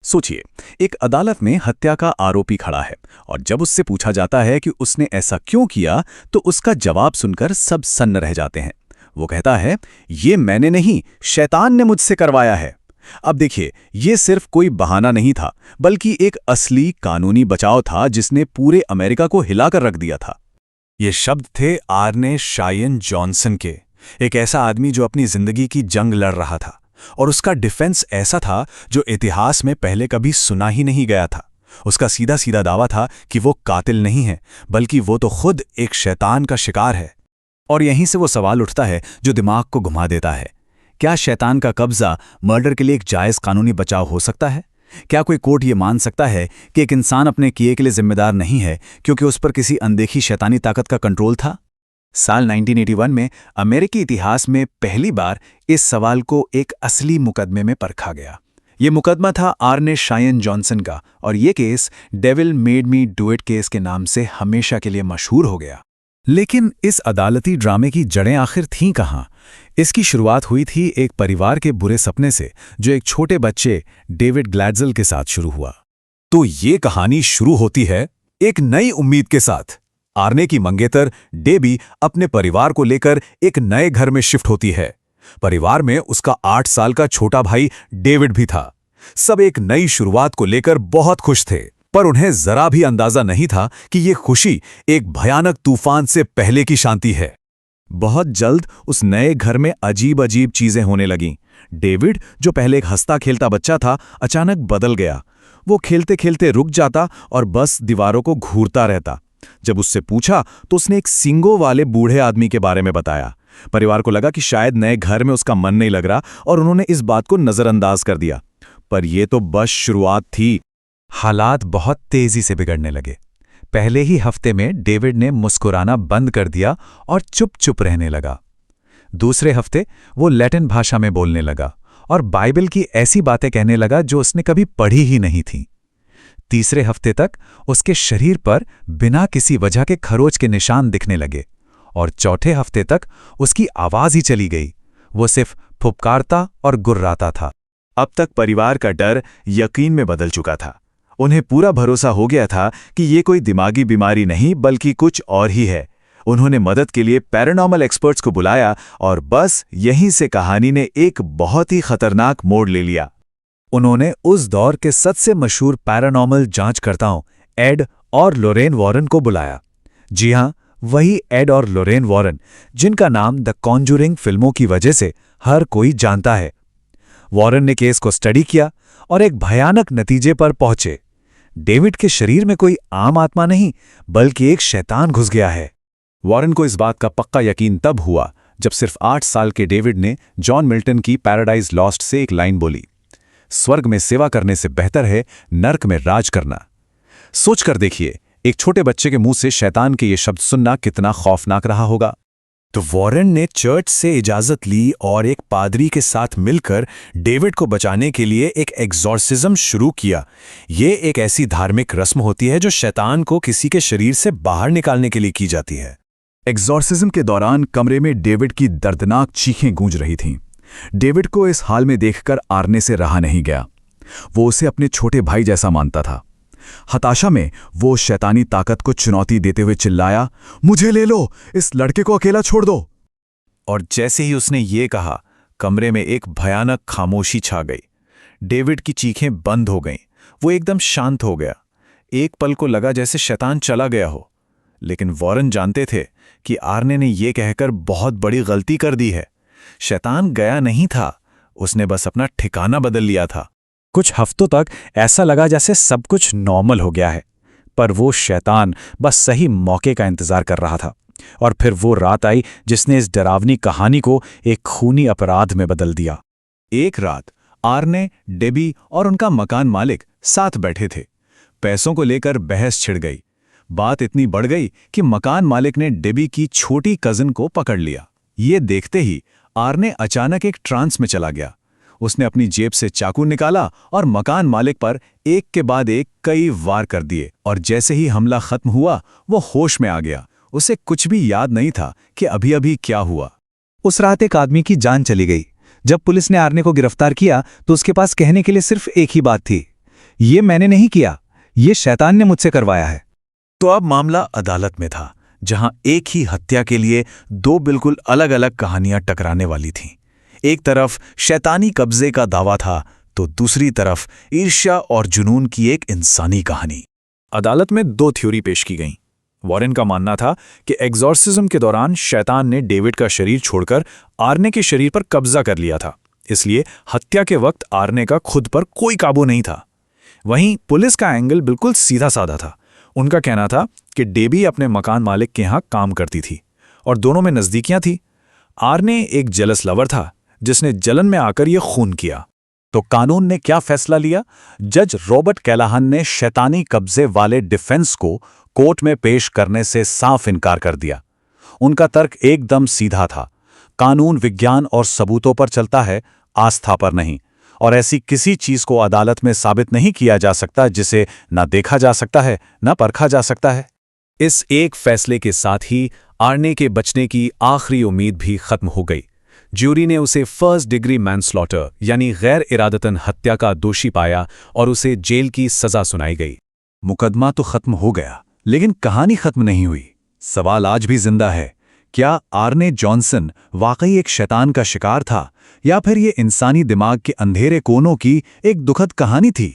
सोचिए, एक अदालत में हत्या का आरोपी खड़ा है और जब उससे पूछा जाता है कि उसने ऐसा क्यों किया, तो उसका जवाब सुनकर सब सन्न रह जाते हैं। वो कहता है, ये मैंने नहीं, शैतान ने मुझसे करवाया है। अब देखिए, ये सिर्फ कोई बहाना नहीं था, बल्कि एक असली कानूनी बचाव था जिसने पूरे अमेरिका को हिलाकर रख दिया था। ये शब्द थे आर्ने शायन जॉनसन के, एक ऐसा आदमी जो अपनी जिंदगी की जंग लड़ रहा था और उसका डिफेंस ऐसा था जो इतिहास में पहले कभी सुना ही नहीं गया था। उसका सीधा सीधा दावा था कि वो कातिल नहीं है, बल्कि वो तो खुद एक शैतान का शिकार है। और यहीं से वो सवाल उठता है जो दिमाग को घुमा देता है, क्या शैतान का कब्जा मर्डर के लिए एक जायज़ कानूनी बचाव हो सकता है? क्या कोई कोर्ट ये मान सकता है कि एक इंसान अपने किए के लिए जिम्मेदार नहीं है क्योंकि उस पर किसी अनदेखी शैतानी ताकत का कंट्रोल था? साल 1981 में अमेरिकी इतिहास में पहली बार इस सवाल को एक असली मुकदमे में परखा गया। ये मुकदमा था आर्ने शायन जॉनसन का और ये case devil made me do it case के नाम से हमेशा के लिए मशहूर हो गया। लेकिन इस अदालती ड्रामे की जड़ें आखिर थीं कहाँ? इसकी शुरुआत हुई थी एक परिवार के बुरे सपने से, जो एक छोटे बच्चे डेविड ग्लैडज़ल के साथ शुरू हुआ। तो ये कहानी शुरू होती है एक नई उम्मीद के साथ। आर्ने की मंगेतर डेबी अपने परिवार को लेकर एक नए घर में शिफ्ट होती है। परिवार में उसका 8 साल का छोटा भाई डेविड भी था। सब एक नई शुरुआत को लेकर बहुत खुश थे, पर उन्हें जरा भी अंदाजा नहीं था कि ये खुशी एक भयानक तूफान से पहले की शांति है। बहुत जल्द उस नए घर में अजीब अजीब चीजें होने लगीं। डेविड, जो पहले एक हंसता खेलता बच्चा था, अचानक बदल गया। वो खेलते खेलते रुक जाता और बस दीवारों को घूरता रहता। जब उससे पूछा तो उसने एक सींगों वाले बूढ़े आदमी के बारे में बताया। परिवार को लगा कि शायद नए घर में उसका मन नहीं लग रहा और उन्होंने इस बात को नजरअंदाज कर दिया। पर यह तो बस शुरुआत थी। हालात बहुत तेजी से बिगड़ने लगे। पहले ही हफ्ते में डेविड ने मुस्कुराना बंद कर दिया और चुप चुप रहने लगा। दूसरे हफ्ते वो लैटिन भाषा में बोलने लगा और बाइबल की ऐसी बातें कहने लगा जो उसने कभी पढ़ी ही नहीं थी। तीसरे हफ्ते तक उसके शरीर पर बिना किसी वजह के खरोच के निशान दिखने लगे और चौथे हफ्ते तक उसकी आवाज ही चली गई। वो सिर्फ फुपकारता और गुर्राता था। अब तक परिवार का डर यकीन में बदल चुका था। उन्हें पूरा भरोसा हो गया था कि ये कोई दिमागी बीमारी नहीं बल्कि कुछ और ही है। उन्होंने मदद के लिए पैरानॉर्मल एक्सपर्ट्स को बुलाया और बस यहीं से कहानी ने एक बहुत ही खतरनाक मोड़ ले लिया। उन्होंने उस दौर के सबसे मशहूर पैरानॉर्मल जांचकर्ताओं एड और लोरेन वॉरेन को बुलाया। जी हां, वही एड और लोरेन वॉरेन जिनका नाम द कॉन्जूरिंग फिल्मों की वजह से हर कोई जानता है। वॉरेन ने केस को स्टडी किया और एक भयानक नतीजे पर पहुंचे। डेविड के शरीर में कोई आम आत्मा नहीं, बल्कि एक शैतान घुस गया है। वॉरेन को इस बात का पक्का यकीन तब हुआ जब सिर्फ 8 साल के डेविड ने जॉन मिल्टन की पैराडाइज लॉस्ट से एक लाइन बोली, स्वर्ग में सेवा करने से बेहतर है नर्क में राज करना। सोचकर देखिए, एक छोटे बच्चे के मुंह से शैतान के ये शब्द सुनना कितना खौफनाक रहा होगा। तो वॉरेन ने चर्च से इजाजत ली और एक पादरी के साथ मिलकर डेविड को बचाने के लिए एक एग्जॉर्सिज्म शुरू किया। ये एक ऐसी धार्मिक रस्म होती है जो शैतान को किसी के शरीर से बाहर निकालने के लिए की जाती है। एग्जॉर्सिज्म के दौरान कमरे में डेविड की दर्दनाक चीखें गूंज रही थीं। डेविड को इस हाल में देखकर आर्ने से रहा नहीं गया। वो उसे अपने छोटे भाई जैसा मानता था। हताशा में वो शैतानी ताकत को चुनौती देते हुए चिल्लाया, मुझे ले लो, इस लड़के को अकेला छोड़ दो। और जैसे ही उसने ये कहा, कमरे में एक भयानक खामोशी छा गई। डेविड की चीखें बंद हो गईं। वो एकदम शांत हो गया। एक पल को लगा जैसे शैतान चला गया हो। लेकिन वॉरेन जानते थे कि आर्ने ने यह कहकर बहुत बड़ी गलती कर दी है। शैतान गया नहीं था, उसने बस अपना ठिकाना बदल लिया था। कुछ हफ्तों तक ऐसा लगा जैसे सब कुछ नॉर्मल हो गया है, पर वो शैतान बस सही मौके का इंतजार कर रहा था। और फिर वो रात आई जिसने इस डरावनी कहानी को एक खूनी अपराध में बदल दिया। एक रात आर्ने, डेबी और उनका मकान मालिक साथ बैठे थे। पैसों को लेकर बहस छिड़ गई। बात इतनी बढ़ गई कि मकान मालिक ने डेबी की छोटी कजिन को पकड़ लिया। ये देखते ही आर्ने अचानक एक ट्रांस में चला गया। उसने अपनी जेब से चाकू निकाला और मकान मालिक पर एक के बाद एक कई वार कर दिए। और जैसे ही हमला खत्म हुआ, वो होश में आ गया। उसे कुछ भी याद नहीं था कि अभी अभी क्या हुआ। उस रात एक आदमी की जान चली गई। जब पुलिस ने आर्ने को गिरफ्तार किया तो उसके पास कहने के लिए सिर्फ एक ही बात थी, ये मैंने नहीं किया, ये शैतान ने मुझसे करवाया है। तो अब मामला अदालत में था, जहां एक ही हत्या के लिए दो बिल्कुल अलग अलग कहानियां टकराने वाली थीं। एक तरफ शैतानी कब्जे का दावा था, तो दूसरी तरफ ईर्ष्या और जुनून की एक इंसानी कहानी। अदालत में दो थ्योरी पेश की गईं। वॉरेन का मानना था कि एग्जॉर्सिज्म के दौरान शैतान ने डेविड का शरीर छोड़कर आर्ने के शरीर पर कब्जा कर लिया था, इसलिए हत्या के वक्त आर्ने का खुद पर कोई काबू नहीं था। वहीं पुलिस का एंगल बिल्कुल सीधा साधा था। उनका कहना था कि डेबी अपने मकान मालिक के यहाँ काम करती थी और दोनों में नज़दीकियां थी। आर्ने एक जेलस लवर था जिसने जलन में आकर यह खून किया। तो कानून ने क्या फैसला लिया? जज रॉबर्ट कैलाहन ने शैतानी कब्जे वाले डिफेंस को कोर्ट में पेश करने से साफ इनकार कर दिया। उनका तर्क एकदम सीधा था, कानून विज्ञान और सबूतों पर चलता है, आस्था पर नहीं, और ऐसी किसी चीज को अदालत में साबित नहीं किया जा सकता जिसे न देखा जा सकता है न परखा जा सकता है। इस एक फैसले के साथ ही आर्ने के बचने की आखिरी उम्मीद भी खत्म हो गई। ज्यूरी ने उसे फर्स्ट डिग्री मैनस्लॉटर यानी गैर इरादतन हत्या का दोषी पाया और उसे जेल की सजा सुनाई गई। मुकदमा तो खत्म हो गया, लेकिन कहानी खत्म नहीं हुई। सवाल आज भी जिंदा है, क्या आर्ने जॉनसन वाकई एक शैतान का शिकार था, या फिर ये इंसानी दिमाग के अंधेरे कोनों की एक दुखद कहानी थी?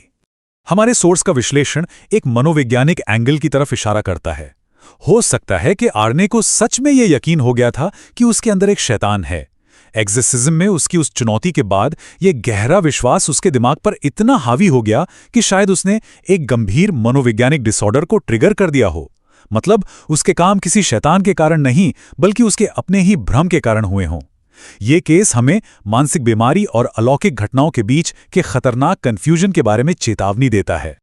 हमारे सोर्स का विश्लेषण एक मनोवैज्ञानिक एंगल की तरफ इशारा करता है। हो सकता है कि आर्ने को सच में यह यकीन हो गया था कि उसके अंदर एक शैतान है। एक्सोर्सिज्म में उसकी उस चुनौती के बाद यह गहरा विश्वास उसके दिमाग पर इतना हावी हो गया कि शायद उसने एक गंभीर मनोवैज्ञानिक डिसऑर्डर को ट्रिगर कर दिया हो। मतलब उसके काम किसी शैतान के कारण नहीं, बल्कि उसके अपने ही भ्रम के कारण हुए हों। ये केस हमें मानसिक बीमारी और अलौकिक घटनाओं के बीच के खतरनाक कन्फ्यूजन के बारे में चेतावनी देता है।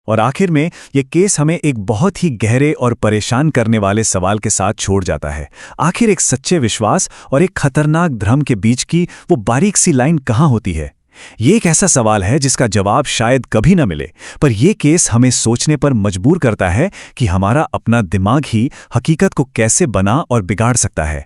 और आखिर में ये केस हमें एक बहुत ही गहरे और परेशान करने वाले सवाल के साथ छोड़ जाता है। आखिर एक सच्चे विश्वास और एक खतरनाक भ्रम के बीच की वो बारीक सी लाइन कहाँ होती है? ये एक ऐसा सवाल है जिसका जवाब शायद कभी न मिले, पर यह केस हमें सोचने पर मजबूर करता है कि हमारा अपना दिमाग ही हकीकत को कैसे बना और बिगाड़ सकता है।